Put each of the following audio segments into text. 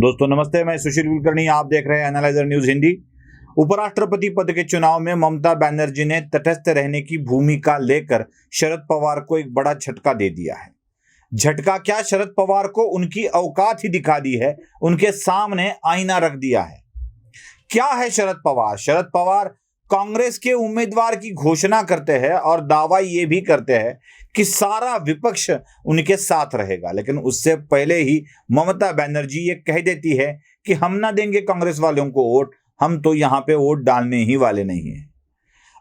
दोस्तों नमस्ते, मैं सुशील कुलकर्णी, आप देख रहे हैं एनालाइजर न्यूज हिंदी। उपराष्ट्रपति पद के चुनाव में ममता बनर्जी ने तटस्थ रहने की भूमिका लेकर शरद पवार को एक बड़ा झटका दे दिया है। झटका क्या, शरद पवार को उनकी औकात ही दिखा दी है, उनके सामने आईना रख दिया है। क्या है शरद पवार? शरद पवार कांग्रेस के उम्मीदवार की घोषणा करते हैं और दावा ये भी करते हैं कि सारा विपक्ष उनके साथ रहेगा, लेकिन उससे पहले ही ममता बनर्जी ये कह देती है कि हम ना देंगे कांग्रेस वालों को वोट, हम तो यहां पे वोट डालने ही वाले नहीं हैं।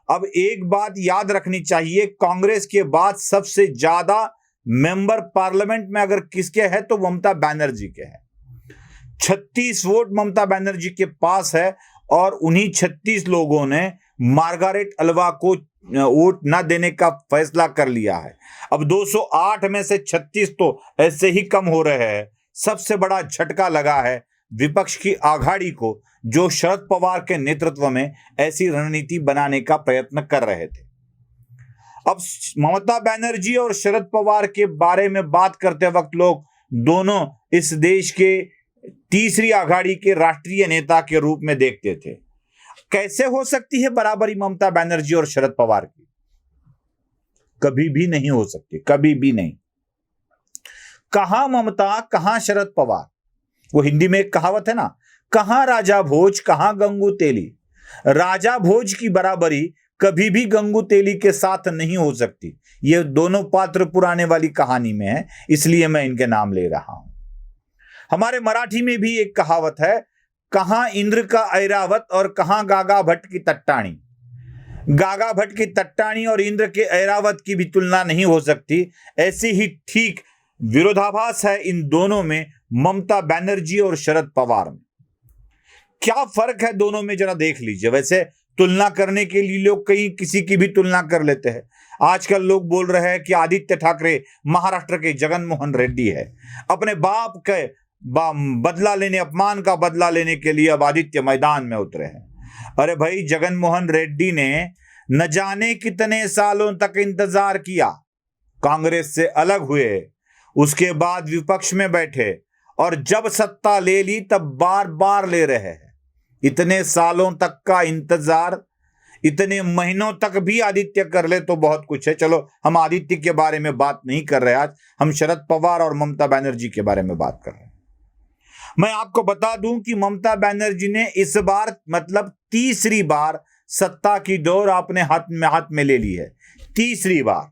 अब एक बात याद रखनी चाहिए, कांग्रेस के बाद सबसे ज्यादा मेंबर पार्लियामेंट में अगर किसके है तो ममता बनर्जी के हैं। 36 वोट ममता बनर्जी के पास है और उन्हीं 36 लोगों ने मार्गारेट अलवा को वोट न देने का फैसला कर लिया है। अब 208 में से 36 तो ऐसे ही कम हो रहे हैं। सबसे बड़ा झटका लगा है विपक्ष की आघाड़ी को, जो शरद पवार के नेतृत्व में ऐसी रणनीति बनाने का प्रयत्न कर रहे थे। अब ममता बनर्जी और शरद पवार के बारे में बात करते वक्त लोग दोनों इस देश के तीसरी आघाड़ी के राष्ट्रीय नेता के रूप में देखते थे। कैसे हो सकती है बराबरी ममता बनर्जी और शरद पवार की? कभी भी नहीं हो सकती, कभी भी नहीं। कहां ममता, कहां शरद पवार? वो हिंदी में एक कहावत है ना, कहां राजा भोज, कहां गंगू तेली। राजा भोज की बराबरी कभी भी गंगू तेली के साथ नहीं हो सकती। ये दोनों पात्र पुराने वाली कहानी में है, इसलिए मैं इनके नाम ले रहा हूं। हमारे मराठी में भी एक कहावत है, कहां इंद्र का ऐरावत और कहां गागा भट्ट की तट्टाणी। गागा भट्ट की तट्टाणी और इंद्र के ऐरावत की भी तुलना नहीं हो सकती। ऐसे ही ठीक विरोधाभास है इन दोनों में, ममता बनर्जी और शरद पवार में। क्या फर्क है दोनों में, जरा देख लीजिए। वैसे तुलना करने के लिए लोग कहीं किसी की भी तुलना कर लेते हैं। आजकल लोग बोल रहे हैं कि आदित्य ठाकरे महाराष्ट्र के जगन मोहन रेड्डी है। अपने बाप के बदला लेने, अपमान का बदला लेने के लिए अब आदित्य मैदान में उतरे हैं। अरे भाई, जगन मोहन रेड्डी ने न जाने कितने सालों तक इंतजार किया, कांग्रेस से अलग हुए, उसके बाद विपक्ष में बैठे और जब सत्ता ले ली तब बार बार ले रहे हैं। इतने सालों तक का इंतजार, इतने महीनों तक भी आदित्य कर ले तो बहुत कुछ है। चलो, हम आदित्य के बारे में बात नहीं कर रहे, आज हम शरद पवार और ममता बनर्जी के बारे में बात कर रहे हैं। मैं आपको बता दूं कि ममता बनर्जी ने इस बार मतलब तीसरी बार सत्ता की डोर अपने हाथ में ले ली है, तीसरी बार।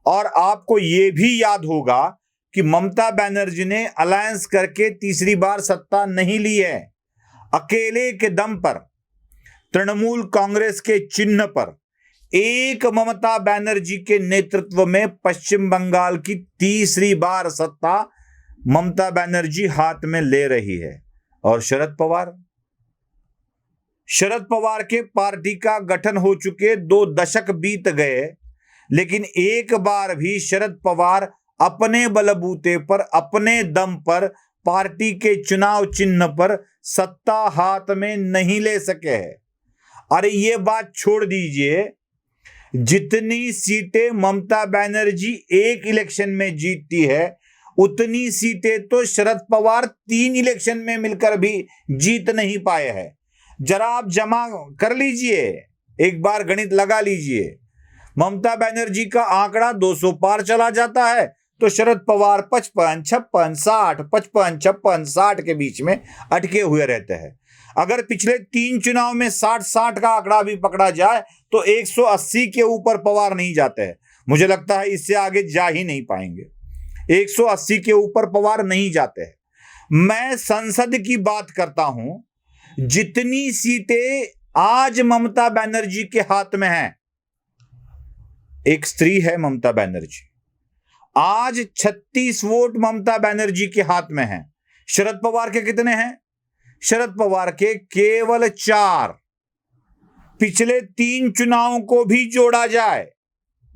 और आपको यह भी याद होगा कि ममता बनर्जी ने अलायंस करके तीसरी बार सत्ता नहीं ली है। अकेले के दम पर, तृणमूल कांग्रेस के चिन्ह पर, एक ममता बनर्जी के नेतृत्व में पश्चिम बंगाल की तीसरी बार सत्ता ममता बनर्जी हाथ में ले रही है। और शरद पवार के पार्टी का गठन हो चुके 2 दशक बीत गए, लेकिन एक बार भी शरद पवार अपने बलबूते पर, अपने दम पर पार्टी के चुनाव चिन्ह पर सत्ता हाथ में नहीं ले सके हैं। अरे ये बात छोड़ दीजिए, जितनी सीटें ममता बनर्जी एक इलेक्शन में जीतती है, उतनी सीटें तो शरद पवार 3 इलेक्शन में मिलकर भी जीत नहीं पाए हैं। जरा आप जमा कर लीजिए, एक बार गणित लगा लीजिए। ममता बनर्जी का आंकड़ा 200 पार चला जाता है तो शरद पवार 55, 56, 60, 55, 56, 60 के बीच में अटके हुए रहते हैं। अगर पिछले 3 चुनाव में 60-60 का आंकड़ा भी पकड़ा जाए तो 180 के ऊपर पवार नहीं जाते हैं। मुझे लगता है इससे आगे जा ही नहीं पाएंगे। 180 के ऊपर पवार नहीं जाते हैं। मैं संसद की बात करता हूं, जितनी सीटें आज ममता बनर्जी के हाथ में हैं, एक स्त्री है ममता बनर्जी, आज 36 वोट ममता बनर्जी के हाथ में हैं। शरद पवार के कितने हैं? शरद पवार के केवल 4। पिछले 3 चुनावों को भी जोड़ा जाए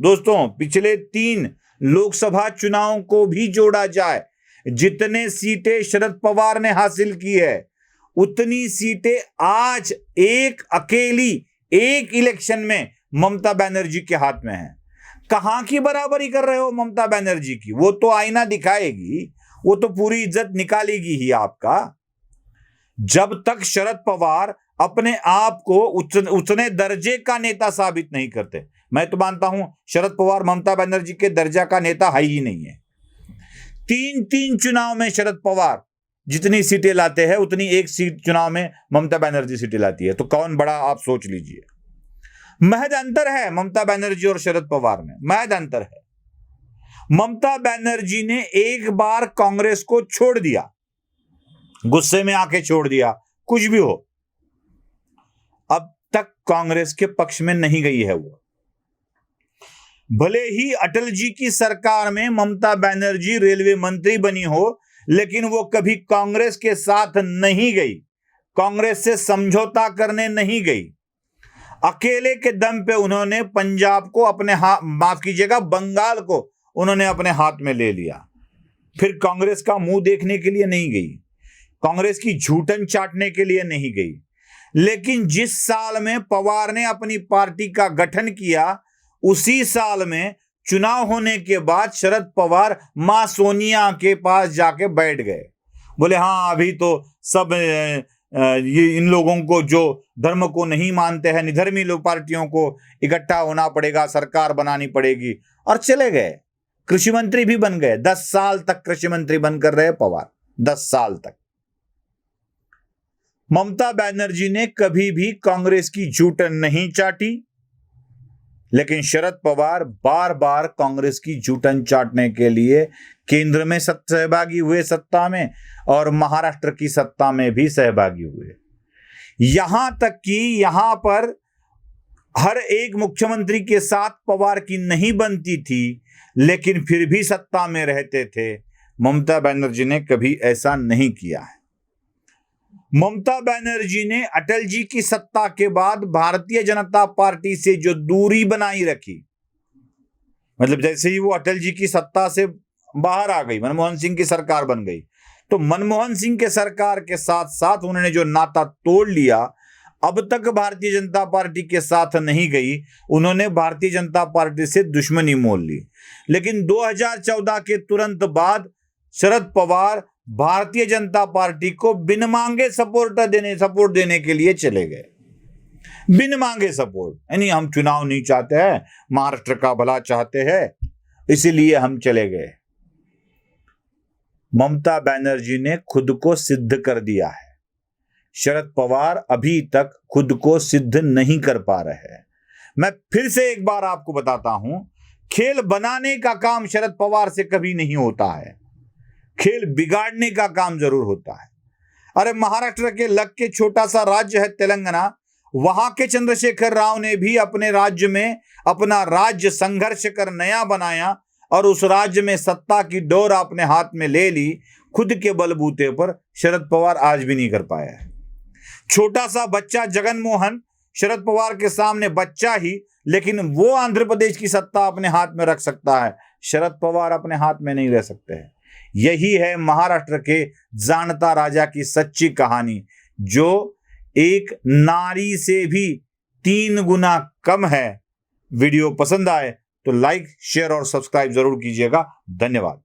दोस्तों, पिछले 3 लोकसभा चुनावों को भी जोड़ा जाए, जितने सीटें शरद पवार ने हासिल की है, उतनी सीटें आज एक अकेली एक इलेक्शन में ममता बनर्जी के हाथ में है। कहां की बराबरी कर रहे हो ममता बनर्जी की? वो तो आईना दिखाएगी, वो तो पूरी इज्जत निकालेगी ही आपका। जब तक शरद पवार अपने आप को उतने दर्जे का नेता साबित नहीं करते, मैं तो मानता हूं शरद पवार ममता बनर्जी के दर्जा का नेता है ही नहीं है। 3 चुनाव में शरद पवार जितनी सीटें लाते हैं उतनी एक सीट चुनाव में ममता बनर्जी सीटें लाती है, तो कौन बड़ा आप सोच लीजिए। महज अंतर है ममता बनर्जी और शरद पवार में, महज अंतर है। ममता बनर्जी ने एक बार कांग्रेस को छोड़ दिया, गुस्से में आके छोड़ दिया, कुछ भी हो, अब तक कांग्रेस के पक्ष में नहीं गई है वो। भले ही अटल जी की सरकार में ममता बनर्जी रेलवे मंत्री बनी हो, लेकिन वो कभी कांग्रेस के साथ नहीं गई, कांग्रेस से समझौता करने नहीं गई। अकेले के दम पे उन्होंने पंजाब को अपने हाथ, माफ कीजिएगा, बंगाल को उन्होंने अपने हाथ में ले लिया। फिर कांग्रेस का मुंह देखने के लिए नहीं गई, कांग्रेस की झूठन चाटने के लिए नहीं गई। लेकिन जिस साल में पवार ने अपनी पार्टी का गठन किया, उसी साल में चुनाव होने के बाद शरद पवार मां सोनिया के पास जाके बैठ गए, बोले हाँ अभी तो सब ये इन लोगों को जो धर्म को नहीं मानते हैं, निधर्मी लोग पार्टियों को इकट्ठा होना पड़ेगा, सरकार बनानी पड़ेगी, और चले गए। कृषि मंत्री भी बन गए, 10 साल तक कृषि मंत्री बनकर रहे पवार, 10 साल तक। ममता बनर्जी ने कभी भी कांग्रेस की झूठन नहीं चाटी, लेकिन शरद पवार बार बार कांग्रेस की झूठन चाटने के लिए केंद्र में सहभागी हुए सत्ता में, और महाराष्ट्र की सत्ता में भी सहभागी हुए। यहां तक कि यहां पर हर एक मुख्यमंत्री के साथ पवार की नहीं बनती थी, लेकिन फिर भी सत्ता में रहते थे। ममता बनर्जी ने कभी ऐसा नहीं किया है। ममता बनर्जी ने अटल जी की सत्ता के बाद भारतीय जनता पार्टी से जो दूरी बनाई रखी, मतलब जैसे ही वो अटल जी की सत्ता से बाहर आ गई, मनमोहन सिंह की सरकार बन गई, तो मनमोहन सिंह के सरकार के साथ साथ उन्होंने जो नाता तोड़ लिया, अब तक भारतीय जनता पार्टी के साथ नहीं गई, उन्होंने भारतीय जनता पार्टी से दुश्मनी मोल ली। लेकिन 2014 के तुरंत बाद शरद पवार भारतीय जनता पार्टी को बिन मांगे सपोर्ट देने के लिए चले गए, बिन मांगे सपोर्ट, यानी हम चुनाव नहीं चाहते हैं, महाराष्ट्र का भला चाहते हैं, इसीलिए हम चले गए। ममता बनर्जी ने खुद को सिद्ध कर दिया है, शरद पवार अभी तक खुद को सिद्ध नहीं कर पा रहे हैं। मैं फिर से एक बार आपको बताता हूं, खेल बनाने का काम शरद पवार से कभी नहीं होता है, खेल बिगाड़ने का काम जरूर होता है। अरे महाराष्ट्र के लग के छोटा सा राज्य है तेलंगाना, वहां के चंद्रशेखर राव ने भी अपने राज्य में अपना राज्य संघर्ष कर नया बनाया, और उस राज्य में सत्ता की डोर अपने हाथ में ले ली, खुद के बलबूते पर। शरद पवार आज भी नहीं कर पाया है। छोटा सा बच्चा जगन मोहन शरद पवार के सामने बच्चा ही, लेकिन वो आंध्र प्रदेश की सत्ता अपने हाथ में रख सकता है, शरद पवार अपने हाथ में नहीं रह सकते हैं। यही है महाराष्ट्र के जानता राजा की सच्ची कहानी, जो एक नारी से भी 3 गुना कम है। वीडियो पसंद आए तो लाइक, शेयर और सब्सक्राइब जरूर कीजिएगा। धन्यवाद।